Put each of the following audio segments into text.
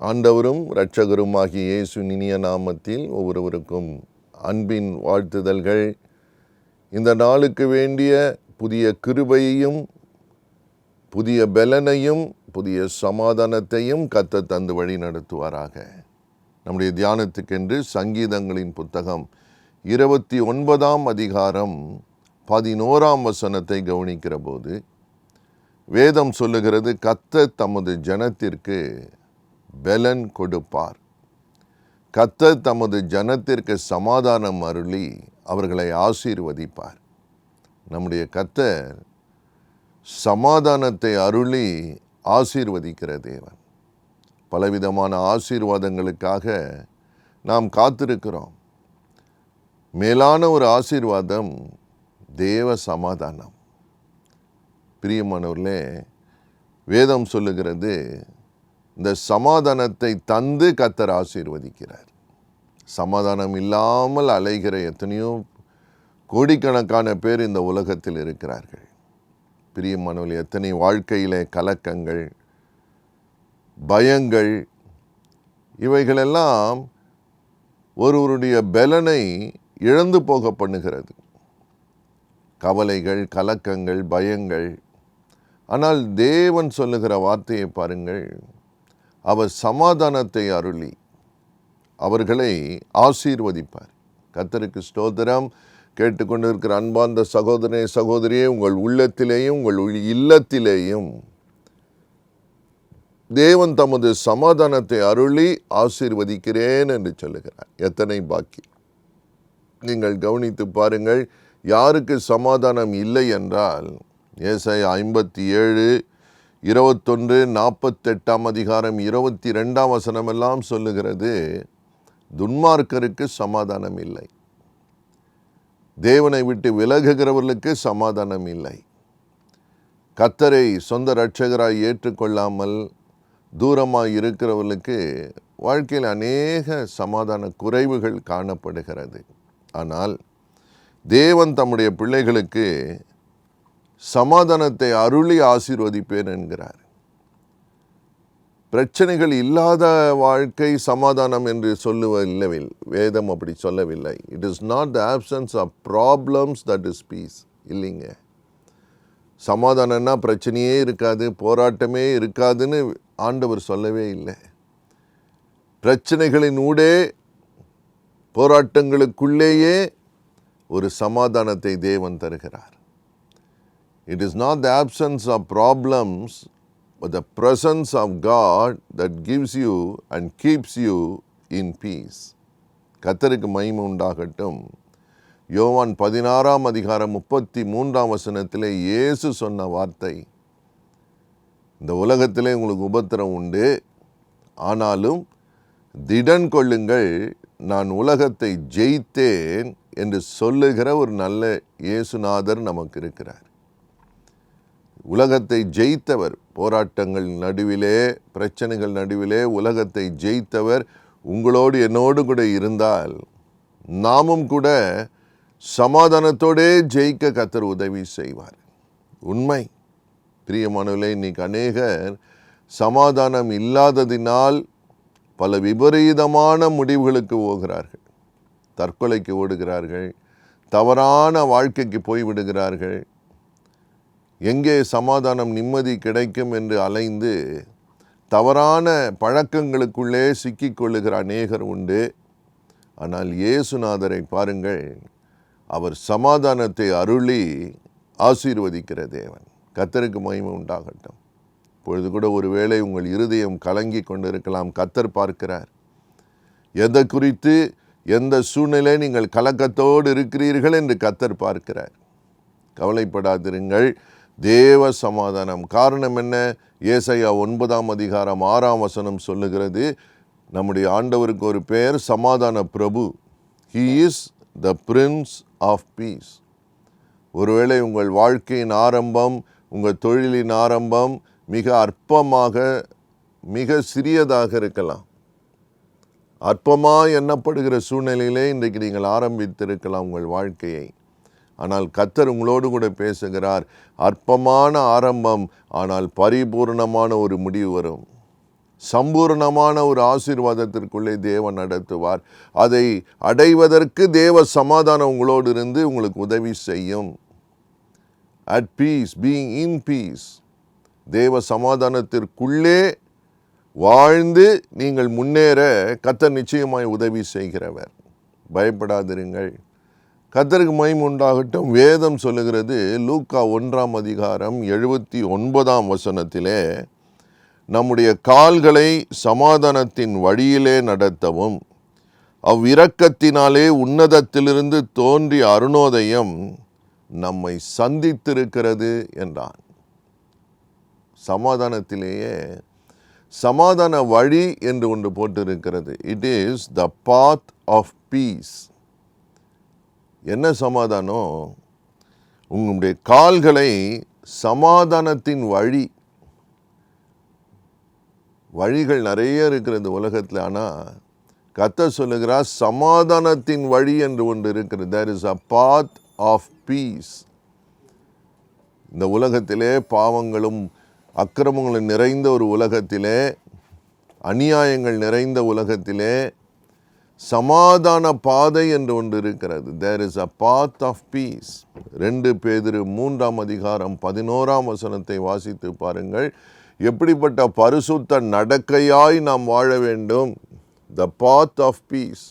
ஆண்டவரும் இரட்சகருமாகிய இயேசு இனிய நாமத்தில் ஒவ்வொருவருக்கும் அன்பின் வாழ்த்துதல்கள். இந்த நாளுக்கு வேண்டிய புதிய கிருபையையும் புதிய பலனையும் புதிய சமாதானத்தையும் கர்த்தர் தந்து வழி நடத்துவாராக. நம்முடைய தியானத்துக்கென்று சங்கீதங்களின் புத்தகம் 29ஆம் அதிகாரம் 11ஆம் வசனத்தை கவனிக்கிற போது வேதம் சொல்லுகிறது, கர்த்தர் தமது ஜனத்திற்கு பலன் கொடுப்பார். கர்த்தர் தமது ஜனத்திற்கு சமாதானம் அருளி அவர்களை ஆசீர்வதிப்பார். நம்முடைய கர்த்தர் சமாதானத்தை அருளி ஆசீர்வதிக்கிற தேவன். பலவிதமான ஆசீர்வாதங்களுக்காக நாம் காத்திருக்கிறோம். மேலான ஒரு ஆசீர்வாதம் தேவ சமாதானம். பிரியமானவர்களே, வேதம் சொல்லுகிறது, இந்த சமாதானத்தை தந்து கர்த்தர் ஆசீர்வதிக்கிறார். சமாதானம் இல்லாமல் அலைகிற எத்தனையோ கோடிக்கணக்கான பேர் இந்த உலகத்தில் இருக்கிறார்கள். பிரியமானவர்களே, எத்தனை வாழ்க்கையிலே கலக்கங்கள், பயங்கள், இவைகளெல்லாம் ஒருவருடைய பலனை இழந்து போக பண்ணுகிறது. கவலைகள், கலக்கங்கள், பயங்கள். ஆனால் தேவன் சொல்லுகிற வார்த்தையை பாருங்கள், அவர் சமாதானத்தை அருளி அவர்களை ஆசீர்வதிப்பார். கர்த்தருக்கு ஸ்தோத்திரம். கேட்டுக்கொண்டிருக்கிற அன்பார்ந்த சகோதரனே, சகோதரியே, உங்கள் உள்ளத்திலேயும் உங்கள் இல்லத்திலேயும் தேவன் தமது சமாதானத்தை அருளி ஆசீர்வதிக்கிறேன் என்று சொல்லுகிறார். எத்தனை பாக்கியம்! நீங்கள் கவனித்து பாருங்கள், யாருக்கு சமாதானம் இல்லை என்றால், ஏசாயா 57, 21, 48ஆம் அதிகாரம் 22ஆம் வசனம் எல்லாம் சொல்லுகிறது, துன்மார்க்கருக்கு சமாதானம் இல்லை, தேவனை விட்டு விலகுகிறவர்களுக்கு சமாதானம் இல்லை, கர்த்தரை சொந்த இரட்சகராய் ஏற்றுக்கொள்ளாமல் தூரமாய் இருக்கிறவர்களுக்கு வாழ்க்கையில் அநேக சமாதான குறைவுகள் காணப்படுகிறது. ஆனால் தேவன் தம்முடைய பிள்ளைகளுக்கு சமாதானத்தை அருளி ஆசீர்வதிப்பேன் என்கிறார். பிரச்சனைகள் இல்லாத வாழ்க்கை சமாதானம் என்று சொல்லவில்லை, வேதம் அப்படி சொல்லவில்லை. It is not the absence of problems that is peace. இல்லைங்க, சமாதானம்னா பிரச்சனையே இருக்காது, போராட்டமே இருக்காதுன்னு ஆண்டவர் சொல்லவே இல்லை. பிரச்சனைகளின் ஊடே, போராட்டங்களுக்குள்ளேயே ஒரு சமாதானத்தை தேவன் தருகிறார். It is not the absence of problems, but the presence of God that gives you and keeps you in peace. கர்த்தருக்கு மகிமை உண்டாகட்டும். யோவான் 16ஆம் அதிகாரம் 33ஆம் வசனத்திலே இயேசு சொன்ன வார்த்தை, இந்த உலகத்திலே உங்களுக்கு உபத்திரம் உண்டு, ஆனாலும் திடன் கொள்ளுங்கள், நான் உலகத்தை ஜெயித்தேன் என்று சொல்லுகிற ஒரு நல்ல இயேசுநாதர் நமக்கு இருக்கிறார். உலகத்தை ஜெயித்தவர், போராட்டங்கள் நடுவிலே, பிரச்சனைகள் நடுவிலே உலகத்தை ஜெயித்தவர் உங்களோடு என்னோடு கூட இருந்தால், நாமும் கூட சமாதானத்தோடே ஜெயிக்க கர்த்தர் உதவி செய்வார். உண்மை. பிரியமானவர்களே, இன்னைக்கு அநேகர் சமாதானம் இல்லாததினால் பல விபரீதமான முடிவுகளுக்கு போகிறார்கள். தற்கொலைக்கு ஓடுகிறார்கள், தவறான வாழ்க்கைக்கு போய்விடுகிறார்கள். எங்கே சமாதானம், நிம்மதி கிடைக்கும் என்று அலைந்து தவறான பழக்கங்களுக்குள்ளே சிக்கிக்கொள்ளுகிற அநேகர் உண்டு. ஆனால் இயேசுநாதரை பாருங்கள், அவர் சமாதானத்தை அருளி ஆசீர்வதிக்கிற தேவன். கர்த்தருக்கு மகிமை உண்டாகட்டும். இப்பொழுது கூட ஒருவேளை உங்கள் இருதயம் கலங்கி கொண்டிருக்கலாம். கர்த்தர் பார்க்கிறார். எதை குறித்து, எந்த சூழ்நிலை நீங்கள் கலக்கத்தோடு இருக்கிறீர்கள் என்று கர்த்தர் பார்க்கிறார். கவலைப்படாதிருங்கள், தேவ சமாதானம். காரணம் என்ன? ஏசாயா 9ஆம் அதிகாரம் 6ஆம் வசனம் சொல்லுகிறது, நம்முடைய ஆண்டவருக்கு ஒரு பெயர் சமாதான பிரபு. He is the Prince of Peace. ஒருவேளை உங்கள் வாழ்க்கையின் ஆரம்பம், உங்கள் தொழிலின் ஆரம்பம் மிக அற்பமாக, மிக சிறியதாக இருக்கலாம். அற்பமாக எண்ணப்படுகிற சூழ்நிலையிலே இன்றைக்கு நீங்கள் ஆரம்பித்திருக்கலாம் உங்கள் வாழ்க்கையை. ஆனால் கர்த்தர் உங்களோடு கூட பேசுகிறார். அற்பமான ஆரம்பம், ஆனால் பரிபூர்ணமான ஒரு முடிவு வரும். சம்பூர்ணமான ஒரு ஆசீர்வாதத்திற்குள்ளே தேவன் நடத்துவார். அதை அடைவதற்கு தேவ சமாதானம் உங்களோடு இருந்து உங்களுக்கு உதவி செய்யும். At peace, being in peace. தேவ சமாதானத்திற்குள்ளே வாழ்ந்து நீங்கள் முன்னேற கர்த்தர் நிச்சயமாய் உதவி செய்கிறவர். பயப்படாதிருங்கள். கர்த்தருக்கு மகிமை உண்டாகட்டும். வேதம் சொல்லுகிறது, லூக்கா 1 அதிகாரம் 79 வசனத்திலே, நம்முடைய கால்களை சமாதானத்தின் வழியிலே நடத்தவும் அவ்விரக்கத்தினாலே உன்னதத்திலிருந்து தோன்றிய அருணோதயம் நம்மை சந்தித்திருக்கிறது என்றான். சமாதானத்திலேயே சமாதான வழி என்று ஒன்று போட்டிருக்கிறது. It is the path of peace. என்ன சமாதானம்? உங்களுடைய கால்களை சமாதானத்தின் வழிகள் நிறைய இருக்கிறது உலகத்தில். ஆனால் கர்த்தர் சொல்லுகிறார் சமாதானத்தின் வழி என்று ஒன்று இருக்கிறது. there is a path of peace. இந்த உலகத்திலே பாவங்களும் அக்கிரமங்களும் நிறைந்த ஒரு உலகத்திலே, அநியாயங்கள் நிறைந்த உலகத்திலே சமாதான பாதை என்று ஒன்று இருக்கிறது. there is a path of peace. 2 பேதுரு 3 அதிகாரம் 11 வசனத்தை வாசித்து பாருங்கள். எப்படிப்பட்ட பரிசுத்த நடக்கையாய் நாம் வாழ வேண்டும். the path of peace.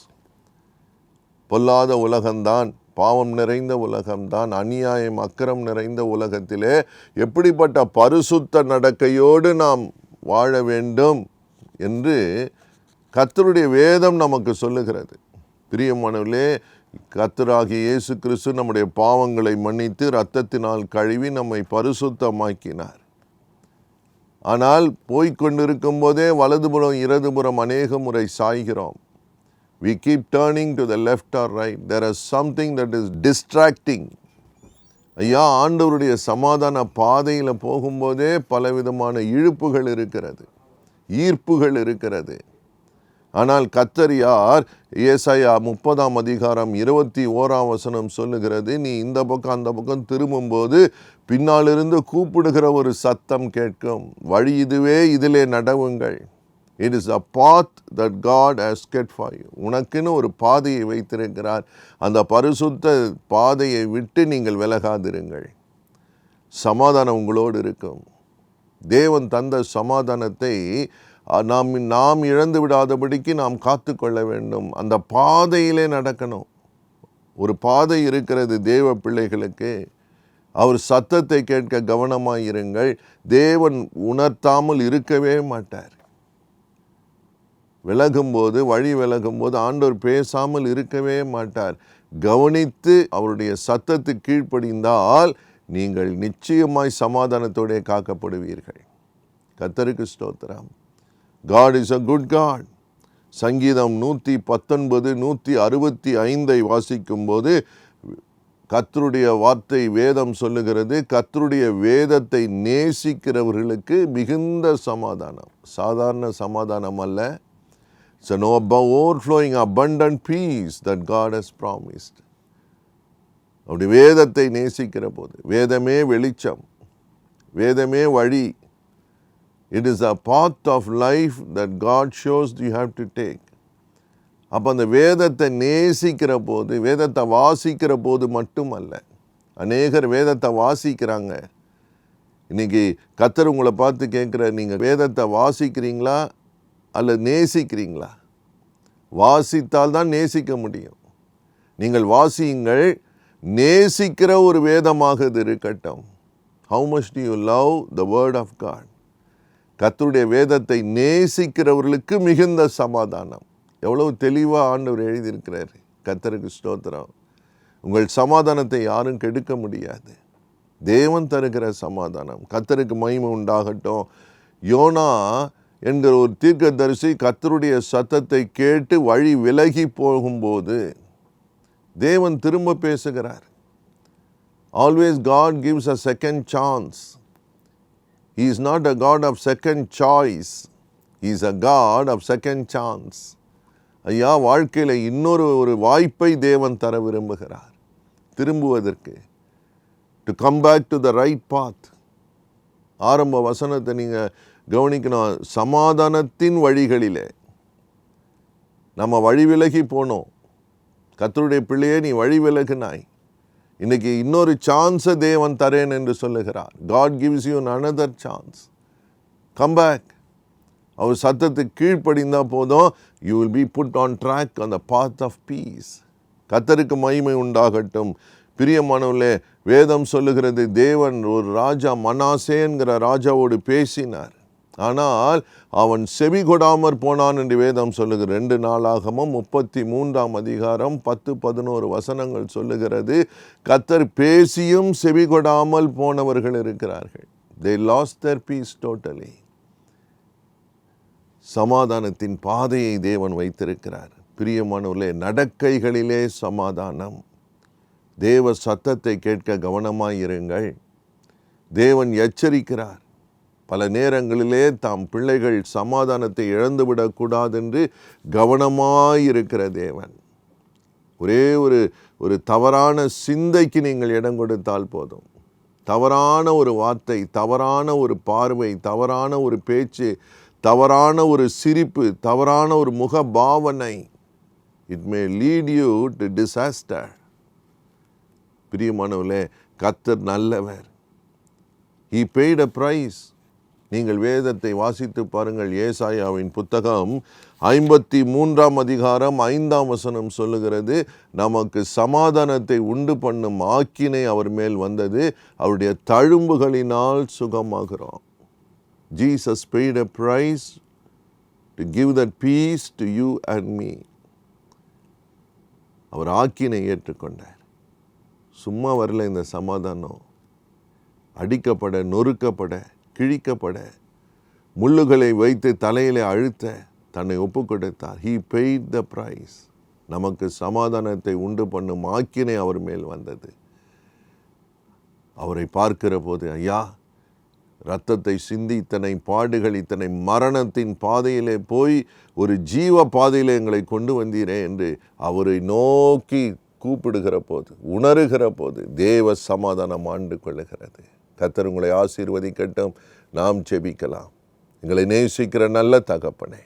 பொல்லாத உலகம்தான், பாவம் நிறைந்த உலகம்தான், அநியாயம் அக்கிரம் நிறைந்த உலகத்திலே எப்படிப்பட்ட பரிசுத்த நடக்கையோடு நாம் வாழ வேண்டும் என்று கர்த்தருடைய வேதம் நமக்கு சொல்லுகிறது. பிரியமானவர்களே, கர்த்தராகிய இயேசு கிறிஸ்து நம்முடைய பாவங்களை மன்னித்து இரத்தத்தினால் கழுவி நம்மை பரிசுத்தமாக்கினார். ஆனால் போய்கொண்டிருக்கும் போதே வலதுபுறம் இடதுபுறம் அநேக முறை சாய்கிறோம். We keep turning to the left or right. There is something that is distracting. ஐயா, ஆண்டவருடைய சமாதான பாதையில் போகும்போதே பலவிதமான இழுப்புகள் இருக்கிறது, ஈர்ப்புகள் இருக்கிறது. ஆனால் கர்த்தர் யார்? ஏசாயா 30 அதிகாரம் 21 வசனம் சொல்லுகிறது, நீ இந்த பக்கம் அந்த பக்கம் திரும்பும்போது பின்னாலிருந்து கூப்பிடுகிற ஒரு சத்தம் கேட்கும், வழி இதுவே, இதிலே நடவுங்கள். It is a path that God has set for you. உனக்குன்னு ஒரு பாதையை வைத்திருக்கிறார். அந்த பரிசுத்த பாதையை விட்டு நீங்கள் விலகாதிருங்கள். சமாதானம் உங்களோடு இருக்கும். தேவன் தந்த சமாதானத்தை நாம் இழந்து விடாதபடிக்கு நாம் காத்து கொள்ள வேண்டும். அந்த பாதையிலே நடக்கணும். ஒரு பாதை இருக்கிறது தேவ பிள்ளைகளுக்கு. அவர் சத்தத்தை கேட்க கவனமாயிருங்கள். தேவன் உணர்த்தாமல் இருக்கவே மாட்டார். விலகும்போது, வழி விலகும்போது ஆண்டவர் பேசாமல் இருக்கவே மாட்டார். கவனித்து அவருடைய சத்தத்துக்கு கீழ்ப்படிந்தால் நீங்கள் நிச்சயமாய் சமாதானத்தோടെ காக்கப்படுவீர்கள். கர்த்தருக்கு ஸ்தோத்திரம். God is a good God. சங்கீதம் 119 165 வாசிக்கும்போது கர்த்தருடைய வார்த்தை வேதம் சொல்லுகிறது, கர்த்தருடைய வேதத்தை நேசிக்கிறவர்களுக்கு மிகுந்த சமாதானம். சாதாரண சமாதானம் அல்ல. It's an overflowing abundant peace that God has promised. அப்படி வேதத்தை நேசிக்கிற போது, வேதமே வெளிச்சம், வேதமே வழி. It is a path of life that God shows you have to take. அப்போ அந்த வேதத்தை நேசிக்கிற போது, வேதத்தை வாசிக்கிற போது மட்டுமல்ல. அநேகர் வேதத்தை வாசிக்கிறாங்க. இன்னைக்கு கர்த்தர் உங்களை பார்த்து கேட்குற, நீங்கள் வேதத்தை வாசிக்கிறீங்களா அல்லது நேசிக்கிறீங்களா? வாசித்தால் தான் நேசிக்க முடியும். நீங்கள் வாசியுங்கள். நேசிக்கிற ஒரு வேதமாக இது இருக்கட்டும். How much do you love the word of God? கர்த்தருடைய வேதத்தை நேசிக்கிறவர்களுக்கு மிகுந்த சமாதானம். எவ்வளவு தெளிவாக ஆண்டவர் எழுதியிருக்கிறார். கர்த்தருக்கு ஸ்தோத்திரம். உங்கள் சமாதானத்தை யாரும் கெடுக்க முடியாது. தேவன் தருகிற சமாதானம். கர்த்தருக்கு மகிமை உண்டாகட்டும். யோனா என்கிற ஒரு தீர்க்கதரிசி கர்த்தருடைய சத்தத்தை கேட்டு வழி விலகி போகும்போது தேவன் திரும்ப பேசுகிறார். Always God gives a second chance. He is not a God of second choice. He is a God of second chance. ஐயா, வாழ்க்கையில் இன்னொரு வாய்ப்பை தேவன் தர விரும்புகிறார் திரும்புவதற்கு. To come back to the right path. ஆரம்ப வசனத்தை நீங்கள் கவனிக்கணும், சமாதானத்தின் வழிகளிலே நம்ம வழி விலகி போனோம். கர்த்தருடைய பிள்ளையே, நீ வழி விலகினாய். இன்னைக்கு இன்னொரு சான்ஸை தேவன் தரேன் என்று சொல்லுகிறார். God gives you another chance. Come back. அவர் சத்தத்துக்கு கீழ்ப்படிந்தா போதும். You will be put on track on the path of peace. கர்த்தருக்கு மகிமை உண்டாகட்டும். பிரியமானவர்களே, வேதம் சொல்லுகிறது, தேவன் ஒரு ராஜா மனாசே என்கிற ராஜாவோடு பேசினார். ஆனால் அவன் செவி கொடாமற் போனான் என்று வேதம் சொல்லுகிறது. 2 நாளாகமம் 33ஆம் அதிகாரம் 10-11 வசனங்கள் சொல்லுகிறது. கர்த்தர் பேசியும் செவி கொடாமல் போனவர்கள் இருக்கிறார்கள். They lost their peace totally. சமாதானத்தின் பாதையை தேவன் வைத்திருக்கிறார். பிரியமானவர்களே, நடக்கைகளிலே சமாதானம். தேவ சத்தத்தை கேட்க கவனமாயிருங்கள். தேவன் எச்சரிக்கிறார். பல நேரங்களிலே தாம் பிள்ளைகள் சமாதானத்தை இழந்துவிடக்கூடாது என்று கவனமாயிருக்கிற தேவன். ஒரே ஒரு தவறான சிந்தைக்கு நீங்கள் இடம் கொடுத்தால் போதும். தவறான ஒரு வார்த்தை, தவறான ஒரு பார்வை, தவறான ஒரு பேச்சு, தவறான ஒரு சிரிப்பு, தவறான ஒரு முக பாவனை, it may lead you to disaster. பிரியமானவர்களே, கர்த்தர் நல்லவர். He paid a price. நீங்கள் வேதத்தை வாசித்து பாருங்கள். ஏசாயாவின் புத்தகம் 53ஆம் அதிகாரம் 5ஆம் வசனம் சொல்லுகிறது, நமக்கு சமாதானத்தை உண்டு பண்ணும் ஆக்கினை அவர் மேல் வந்தது, அவருடைய தழும்புகளினால் சுகமாகிறோம். Jesus paid a price to give that peace to you and me. அவர் ஆக்கினை ஏற்றுக்கொண்டார். சும்மா வரல இந்த சமாதானம். அடிக்கப்பட, நொறுக்கப்பட, கிழிக்கப்பட, முள்ளுகளை வைத்து தலையிலே அழுத்த தன்னை ஒப்பு கொடுத்தார். He paid the price. நமக்கு சமாதானத்தை உண்டு பண்ணும் ஆக்கினை அவர் மேல் வந்தது. அவரை பார்க்கிற போது, ஐயா, இரத்தத்தை சிந்தி இத்தனை பாடுகள், இத்தனை மரணத்தின் பாதையிலே போய் ஒரு ஜீவ பாதையிலே எங்களை கொண்டு வந்தீரே என்று அவரை நோக்கி கூப்பிடுகிற போது, உணர்கிற போது தேவ சமாதானம் ஆண்டு கொள்ளுகிறது. கர்த்தர் உங்களை ஆசீர்வதிக்கட்டும். நாம் ஜெபிக்கலாம். எங்களை நேசிக்கிற நல்ல தகப்பனே,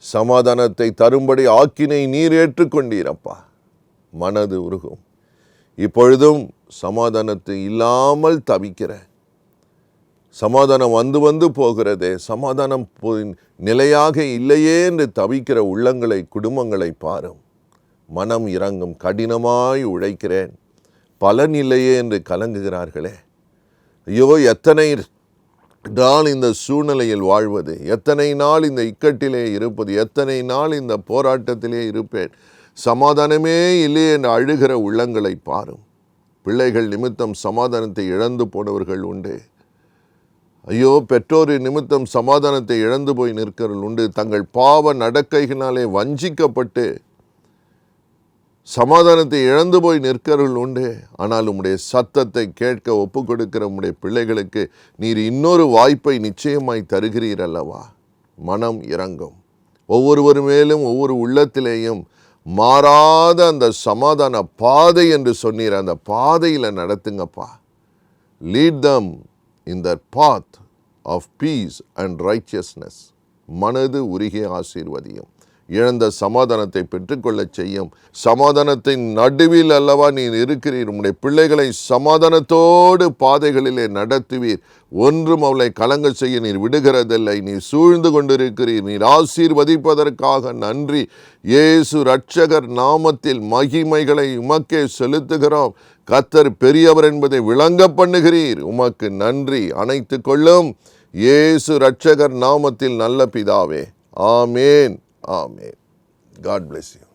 சமாதானத்தை தரும்படி ஆக்கினை நீர் ஏற்றுக்கொண்டீரப்பா. மனது உருகும். இப்பொழுதும் சமாதானத்தை இல்லாமல் தவிக்கிற, சமாதானம் வந்து வந்து போகிறதே, சமாதானம் நிலையாக இல்லையே என்று தவிக்கிற உள்ளங்களை, குடும்பங்களை பாரும். மனம் இறங்கும். கடினமாய் உழைக்கிறேன், பலன் இல்லையே என்று கலங்குகிறார்களே. ஐயோ, எத்தனை நாள் இந்த சூழ்நிலையில் வாழ்வது, எத்தனை நாள் இந்த இக்கட்டிலே இருப்பது, எத்தனை நாள் இந்த போராட்டத்திலே இருப்பேன், சமாதானமே இல்லையே என்று அழுகிற உள்ளங்களை பாரும். பிள்ளைகள் நிமித்தம் சமாதானத்தை இழந்து போனவர்கள் உண்டு. ஐயோ, பெற்றோர் நிமித்தம் சமாதானத்தை இழந்து போய் நிற்கிறவர்கள் உண்டு. தங்கள் பாவ நடக்கைகளினாலே வஞ்சிக்கப்பட்டு சமாதானத்தை இழந்து போய் நிற்கிறவர்கள் உண்டு. ஆனால் உம்முடைய சத்தத்தை கேட்க ஒப்பு கொடுக்கிற உம்முடைய பிள்ளைகளுக்கு நீர் இன்னொரு வாய்ப்பை நிச்சயமாய் தருகிறீர் அல்லவா. மனம் இறங்கும். ஒவ்வொருவர் மேலும் ஒவ்வொரு உள்ளத்திலேயும் மாறாத அந்த சமாதான பாதை என்று சொன்னீர், அந்த பாதையில் நடத்துங்கப்பா. Lead them in the path of peace and righteousness. மனது உருகிய ஆசீர்வதியும். இழந்த சமாதானத்தை பெற்றுக்கொள்ள செய்யும். சமாதானத்தின் நடுவில் அல்லவா நீர் இருக்கிறீர். உம்முடைய பிள்ளைகளை சமாதானத்தோடு பாதைகளிலே நடத்துவீர். ஒன்றும் அவளை கலங்க செய்ய நீர் விடுகிறதில்லை. நீர் சூழ்ந்து கொண்டிருக்கிறீர். நீர் ஆசீர்வதிப்பதற்காக நன்றி. இயேசு இரட்சகர் நாமத்தில் மகிமைகளை உமக்கே செலுத்துகிறோம். கர்த்தர் பெரியவர் என்பதை விளங்க பண்ணுகிறீர். உமக்கு நன்றி. அணைத்து கொள்ளும் இயேசு இரட்சகர் நாமத்தில் நல்ல பிதாவே. ஆமேன். Amen. God bless you.